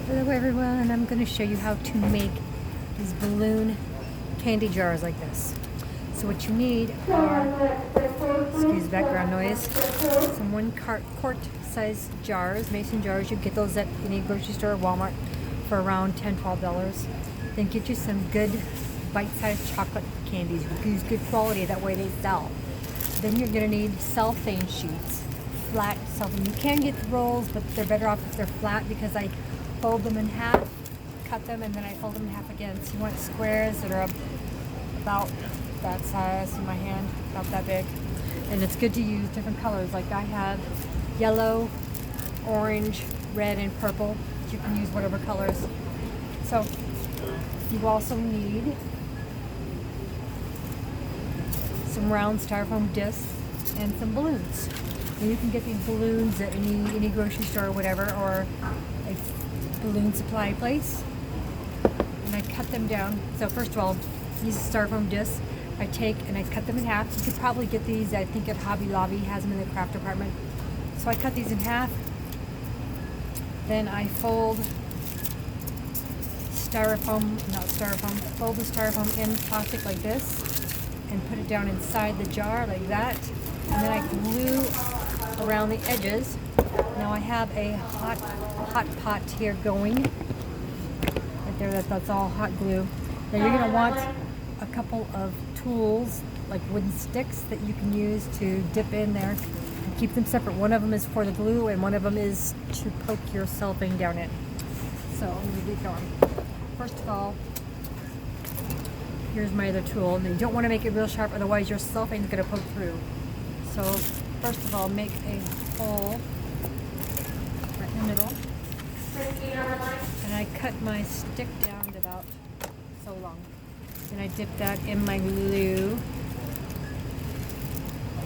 Hello everyone, and I'm going to show you how to make these balloon candy jars like this. So what you need are, excuse background noise, some quart size jars, mason jars. You get those at any grocery store or Walmart for around $10, $12. Then get you some good bite-sized chocolate candies. Use good quality, that way they sell. Then you're going to need cellophane sheets, flat cellophane. You can get rolls, but they're better off if they're flat because I fold them in half, cut them, and then I fold them in half again. So you want squares that are about that size in my hand, about that big. And it's good to use different colors. Like I have yellow, orange, red, and purple. You can use whatever colors. So you also need some round styrofoam discs and some balloons. And you can get these balloons at any grocery store or whatever, or a balloon supply place. And I cut them down. So first of all, these styrofoam discs I take and I cut them in half. You could probably get these, I think at Hobby Lobby has them in the craft department. So I cut these in half. Then I fold fold the styrofoam in plastic like this and put it down inside the jar like that. And then I glue around the edges. Now I have a hot pot here going. Right there, that's all hot glue. Now you're going to want a couple of tools, like wooden sticks that you can use to dip in there and keep them separate. One of them is for the glue and one of them is to poke your cellophane down in. So I'm going to get going. First of all, here's my other tool. And you don't want to make it real sharp, otherwise your cellophane is going to poke through. So first of all, make a hole right in the middle. And I cut my stick down to about so long. Then I dip that in my glue.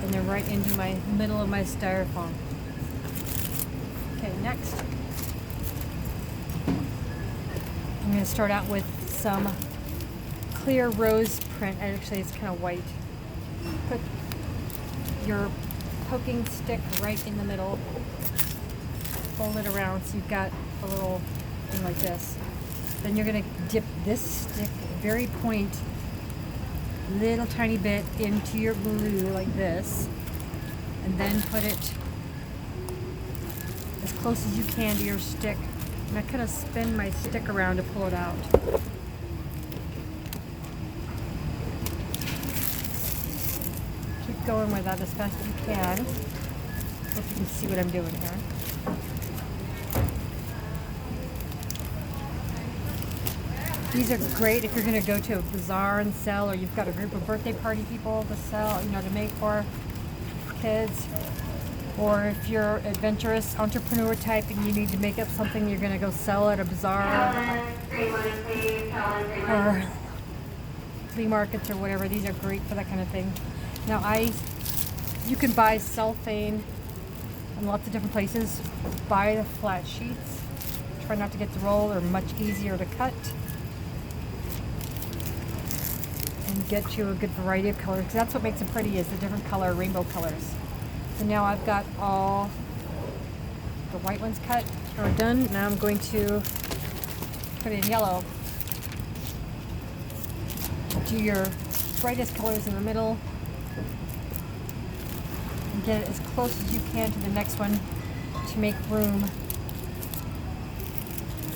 And then right into my middle of my styrofoam. Okay, next. I'm going to start out with some clear rose print. Actually, it's kind of white. Put your poking stick right in the middle. Fold it around so you've got a little thing like this. Then you're going to dip this stick, very point, little tiny bit into your glue like this, and then put it as close as you can to your stick. And I kind of spin my stick around to pull it out. Keep going with that as fast as you can. Hope you can see what I'm doing here. These are great if you're going to go to a bazaar and sell, or you've got a group of birthday party people to sell, to make for kids. Or if you're adventurous entrepreneur type and you need to make up something you're going to go sell at a bazaar or flea markets or whatever. These are great for that kind of thing. Now you can buy cellophane in lots of different places. Buy the flat sheets. Try not to get the roll, they're much easier to cut. And get you a good variety of colors, because that's what makes it pretty, is the different color rainbow colors. So now I've got all the white ones cut or done. Now I'm going to put in yellow. Do your brightest colors in the middle. And get it as close as you can to the next one to make room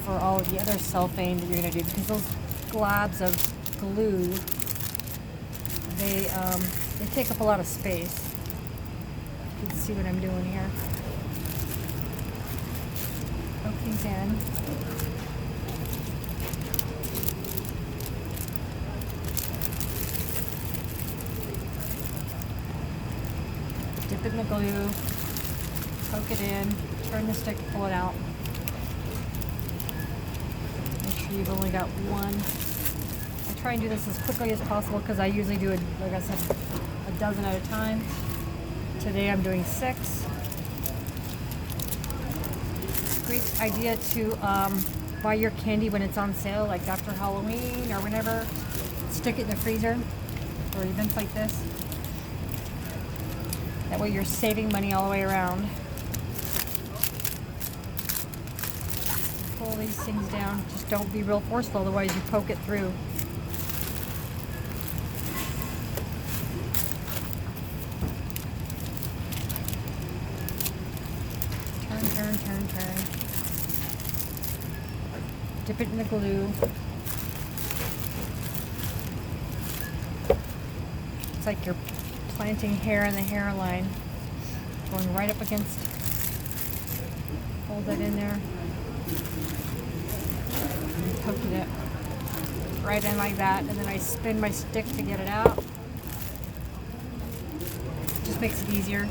for all of the other cellophane that you're going to do, because those globs of glue, they take up a lot of space. You can see what I'm doing here. Poke these in. Dip it in the glue. Poke it in. Turn the stick, pull it out. Make sure you've only got one. I try and do this as quickly as possible because I usually do it, like I said, a dozen at a time. Today I'm doing 6. Great idea to buy your candy when it's on sale, like after Halloween or whenever. Stick it in the freezer or events like this. That way you're saving money all the way around. pull these things down. Just don't be real forceful, otherwise you poke it through. Turn, turn, turn. Dip it in the glue. It's like you're planting hair in the hairline. Going right up against. Hold that in there. And poking it right in like that. And then I spin my stick to get it out. Just makes it easier.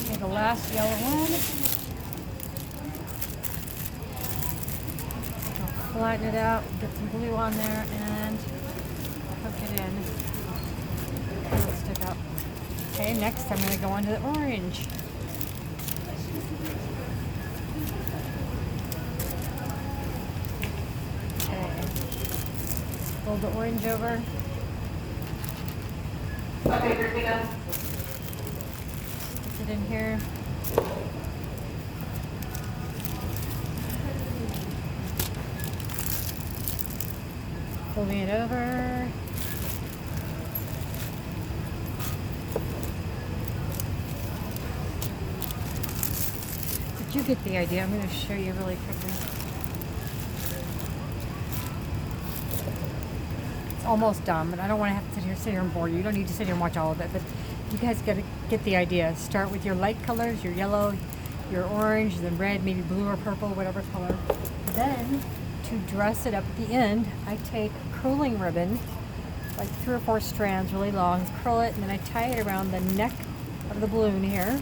Okay, the last yellow one. I'll flatten it out, get some glue on there, and hook it in. It'll stick up. Okay, next I'm going to go on to the orange. Okay. Fold the orange over. Okay, Christina. Stick it in here. Folding it over. But you get the idea. I'm going to show you really quickly. It's almost done, but I don't want to have to sit here and bore you. You don't need to sit here and watch all of it, but you guys got to get the idea. Start with your light colors, your yellow, your orange, then red, maybe blue or purple, whatever color. Then, to dress it up at the end, I take curling ribbon, like 3 or 4 strands, really long, curl it, and then I tie it around the neck of the balloon here,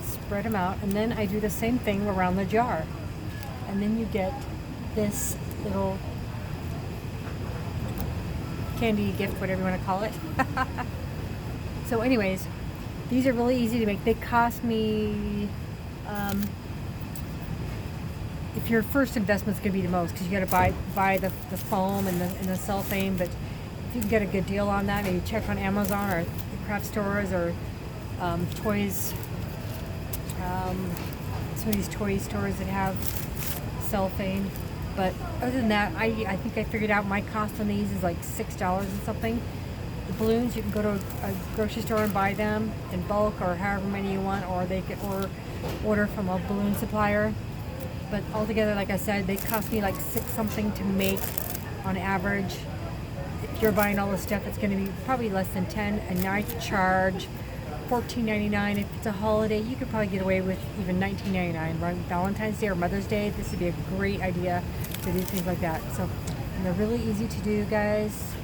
spread them out, and then I do the same thing around the jar. And then you get this little candy gift, whatever you want to call it. So anyways, these are really easy to make. They cost me, if your first investment's going to be the most, because you got to buy the foam and the cellophane, but if you can get a good deal on that, maybe check on Amazon or craft stores or toys, some of these toy stores that have cellophane. But other than that, I think I figured out my cost on these is like $6 and something. The balloons, you can go to a grocery store and buy them in bulk or however many you want, or they can order from a balloon supplier. But altogether, like I said, they cost me like $6 something to make on average. If you're buying all this stuff, it's going to be probably less than 10, and I charge $14.99. If it's a holiday, you could probably get away with even $19.99. Right? Valentine's Day or Mother's Day, this would be a great idea to do things like that. So, and they're really easy to do, guys.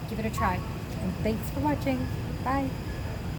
Give it a try. And thanks for watching. Bye.